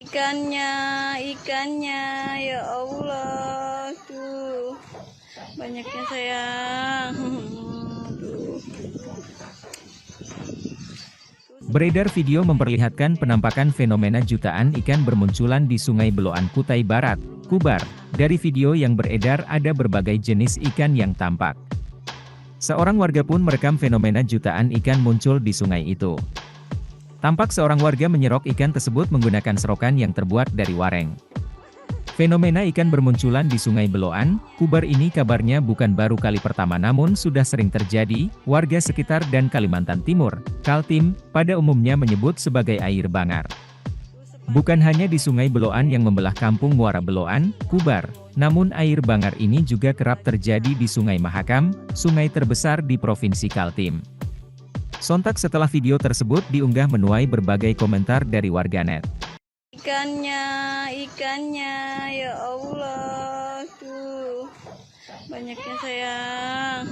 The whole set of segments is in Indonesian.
Ikannya, ikannya, ya Allah, tuh banyaknya sayang. Tuh. Beredar video memperlihatkan penampakan fenomena jutaan ikan bermunculan di Sungai Beloan Kutai Barat, Kubar. Dari video yang beredar ada berbagai jenis ikan yang tampak. Seorang warga pun merekam fenomena jutaan ikan muncul di sungai itu. Tampak seorang warga menyerok ikan tersebut menggunakan serokan yang terbuat dari wareng. Fenomena ikan bermunculan di Sungai Beloan, Kubar ini kabarnya bukan baru kali pertama namun sudah sering terjadi. Warga sekitar dan Kalimantan Timur, Kaltim, pada umumnya menyebut sebagai air bangar. Bukan hanya di Sungai Beloan yang membelah kampung Muara Beloan, Kubar, namun air bangar ini juga kerap terjadi di Sungai Mahakam, sungai terbesar di Provinsi Kaltim. Sontak setelah video tersebut diunggah menuai berbagai komentar dari warganet. Ikannya, ikannya, ya Allah, tuh banyaknya sayang.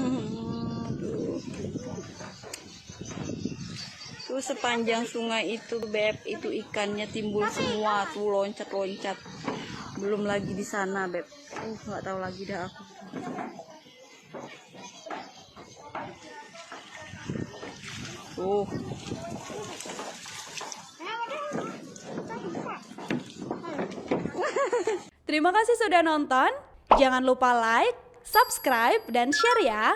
Tuh sepanjang sungai itu Beb, itu ikannya timbul semua tuh, loncat-loncat. Belum lagi di sana Beb, nggak tahu lagi dah aku. Tuh. Terima kasih sudah nonton. Jangan lupa like, subscribe, dan share ya.